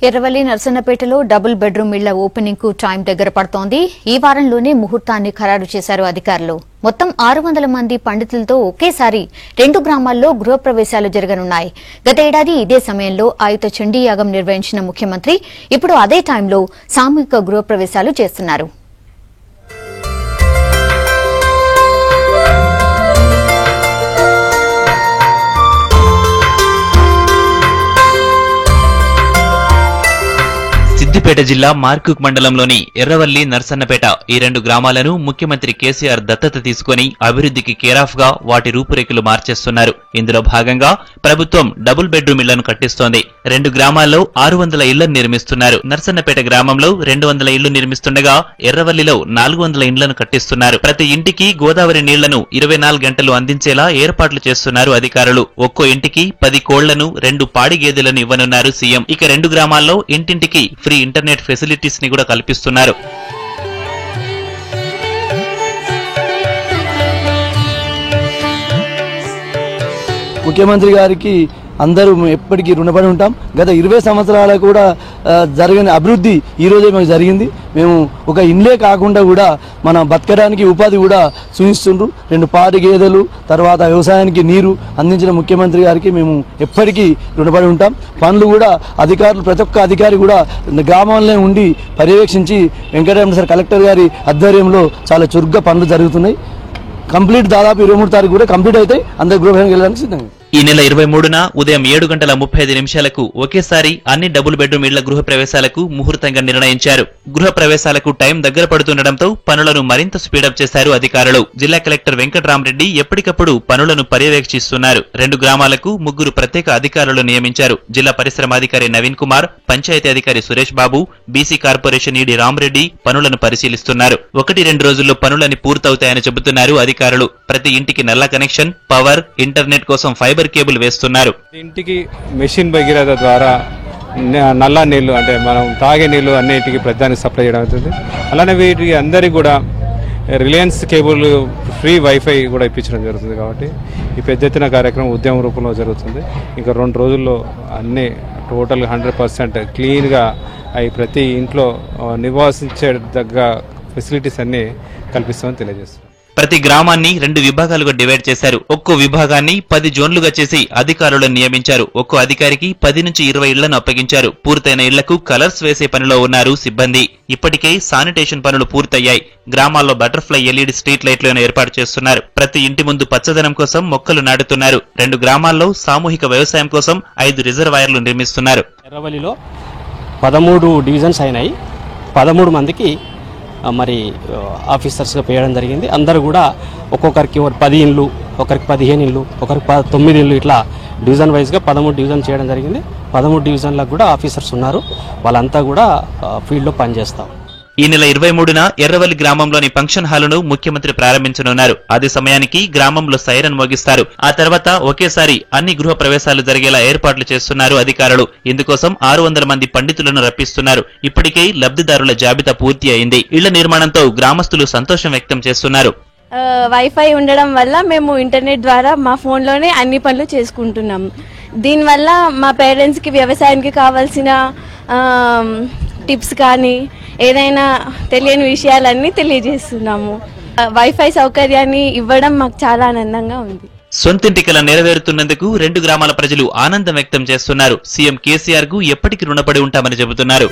Erravalli నర్సన్నపేటలో double bedroom ఇళ్ల opening కు time దగ్గర పడుతోంది. ఈ వారంలోనే ముహూర్తాన్ని ఖరారు చేశారు అధికారులు. మొత్తం 600 మంది పండితులతో ఒకేసారి 2 గ్రామాల్లో గృహప్రవేశాలు జరగనున్నాయి. గత ఏడాది ఇదే సమయంలో ఆయుత చండీ యాగం నిర్వహించిన ముఖ్యమంత్రి ఇప్పుడు అదే టైంలో సామూహిక గృహప్రవేశాలు చేస్తున్నారు. సిద్దిపేట జిల్లా మార్కుక్ మండలంలోని ఎర్రవల్లి నర్సన్నపేట ఈ 2 గ్రామాలను ముఖ్యమంత్రి కేసీఆర్ దత్తత తీసుకుని అభివృద్ధికి కేరాఫ్ గా వాటి రూపురేఖలు మార్చేస్తున్నారు. ఇందులో భాగంగా ప్రభుత్వం డబుల్ బెడ్రూమ్ ఇళ్లను కట్టిస్తోంది. 2 గ్రామాల్లో 600 ఇళ్లను నిర్మిస్తున్నారు. నర్సన్నపేట గ్రామంలో 200 ఇళ్లు నిర్మిస్తుండగా ఎర్రవల్లిలో 400 ఇండ్లను కట్టిస్తున్నారు. ప్రతి ఇంటికి గోదావరి నీళ్లను 24 గంటలు అందించేలా ఏర్పాట్లు చేస్తున్నారు అధికారులు. ఒక్కో ఇంటికి 10 కోళ్లను 2 పాడి గేదెలను ఇవ్వనున్నారు సీఎం. ఇక 2 గ్రామాల్లో ఇంటింటికి ఫ్రీ ఇంటర్నెట్ ఫెసిలిటీస్ ని కూడా కల్పిస్తున్నారు. ముఖ్యమంత్రి గారికి అందరూ ఎప్పటికీ రుణపడి ఉంటాం. గత 20 సంవత్సరాల కూడా జరిగిన అభివృద్ధి ఈ రోజే మాకు జరిగింది. మేము ఒక ఇండ్లే కాకుండా కూడా మన బతకడానికి ఉపాధి కూడా చూపిస్తుండ్రు. 2 పాడి గేదెలు, తర్వాత వ్యవసాయానికి నీరు అందించిన ముఖ్యమంత్రి గారికి మేము ఎప్పటికీ రుణపడి ఉంటాం. పనులు కూడా అధికారులు, ప్రతి ఒక్క అధికారి కూడా గ్రామంలో ఉండి పర్యవేక్షించి వెంకటరమణ సార్ కలెక్టర్ గారి ఆధ్వర్యంలో చాలా చురుగ్గా పనులు జరుగుతున్నాయి. కంప్లీట్ దాదాపు 23 తారీఖు కూడా కంప్లీట్ అవుతాయి. అందరు గృహానికి వెళ్ళడానికి సిద్ధంగా. ఈ నెల 23న ఉదయం 7:35 ఒకేసారి అన్ని డబుల్ బెడ్రూమ్ ఇళ్ల గృహ ప్రవేశాలకు ముహూర్తంగా నిర్ణయించారు. గృహ ప్రవేశాలకు టైం దగ్గర పడుతుండటంతో పనులను మరింత స్పీడప్ చేశారు అధికారులు. జిల్లా కలెక్టర్ వెంకటరామరెడ్డి ఎప్పటికప్పుడు పనులను పర్యవేక్షిస్తున్నారు. 2 గ్రామాలకు 3 ప్రత్యేక అధికారులు నియమించారు. జిల్లా పరిశ్రమాధికారి నవీన్ కుమార్, పంచాయతీ అధికారి Suresh Babu, BC corporation ED Rama Reddy పనులను పరిశీలిస్తున్నారు. 1-2 రోజుల్లో పనులని పూర్తవుతాయని చెబుతున్నారు అధికారులు. ప్రతి ఇంటికి నల్ల కనెక్షన్, పవర్, ఇంటర్నెట్ కోసం ఫైబర్ కేబుల్ వేస్తున్నారు. ఇంటికి మెషిన్ భగీరథ ద్వారా నల్ల నీళ్లు, అంటే మనం తాగే నీళ్లు అన్నిటికీ ప్రతిదానికి సప్లై చేయడం అవుతుంది. అలానే వీటికి అందరికీ కూడా రిలయన్స్ కేబుల్ ఫ్రీ వైఫై కూడా ఇప్పించడం జరుగుతుంది. కాబట్టి ఈ పెద్ద ఎత్తున కార్యక్రమం ఉద్యమ రూపంలో జరుగుతుంది. ఇంకా 2 రోజుల్లో అన్ని టోటల్ 100% క్లీన్గా అవి ప్రతి ఇంట్లో నివాసించే దగ్గ ఫెసిలిటీస్ అన్ని కల్పిస్తామని తెలియజేస్తాం. ప్రతి గ్రామాన్ని 2 విభాగాలుగా డివైడ్ చేశారు. ఒక్కో విభాగాన్ని 10 జోన్లుగా చేసి అధికారులను నియమించారు. ఒక్కో అధికారికి 10 నుంచి 20 ఇళ్లను అప్పగించారు. పూర్తయిన ఇళ్లకు కలర్స్ వేసే పనిలో ఉన్నారు సిబ్బంది. ఇప్పటికే శానిటేషన్ పనులు పూర్తయ్యాయి. గ్రామాల్లో బటర్ఫ్లై ఎల్ఈడి స్ట్రీట్ లైట్లను ఏర్పాటు చేస్తున్నారు. ప్రతి ఇంటి ముందు పచ్చదనం కోసం మొక్కలు నాటుతున్నారు. 2 గ్రామాల్లో సామూహిక వ్యవసాయం కోసం 5 రిజర్వాయర్లు నిర్మిస్తున్నారు. ఎర్రవల్లిలో 13 డివిజన్స్ అయినాయి. 13 మందికి మరి ఆఫీసర్స్గా పేయడం జరిగింది. అందరూ కూడా ఒక్కొక్కరికి 10 ఇండ్లు, ఒకరికి 15 ఇండ్లు, ఒకరికి 9 ఇండ్లు, ఇట్లా డివిజన్ వైజ్గా 13 డివిజన్ చేయడం జరిగింది. 13 డివిజన్లకు కూడా ఆఫీసర్స్ ఉన్నారు. వాళ్ళంతా కూడా ఫీల్డ్లో పనిచేస్తాం. ఈ నెల 23న ఎర్రవల్లి గ్రామంలోని ఫంక్షన్ హాలును ముఖ్యమంత్రి ప్రారంభించనున్నారు. అదే సమయానికి గ్రామంలో సైరన్ మోగిస్తారు. ఆ తర్వాత ఒకేసారి అన్ని గృహ ప్రవేశాలు జరిగేలా ఏర్పాట్లు చేస్తున్నారు అధికారులు. ఇందుకోసం 600 మంది పండితులను రప్పిస్తున్నారు. ఇప్పటికే లబ్ధిదారుల జాబితా పూర్తి అయింది. ఇళ్ల నిర్మాణంతో గ్రామస్తులు సంతోషం వ్యక్తం చేస్తున్నారు. వైఫై ఉండడం వల్ల మేము ఇంటర్నెట్ ద్వారా మా ఫోన్లోనే అన్ని పనులు చేసుకుంటున్నాం. దీనివల్ల మా పేరెంట్స్కి వ్యవసాయానికి కావాల్సిన టిప్స్ కానీ ఏదైనా తెలియని విషయాలన్నీ తెలియజేస్తున్నాము. వైఫై సౌకర్యాన్ని ఇవ్వడం మాకు చాలా ఆనందంగా ఉంది. సొంతింటి కల నెరవేరుతున్నందుకు 2 గ్రామాల ప్రజలు ఆనందం వ్యక్తం చేస్తున్నారు. సీఎం కేసీఆర్ కు ఎప్పటికీ రుణపడి ఉంటామని చెబుతున్నారు.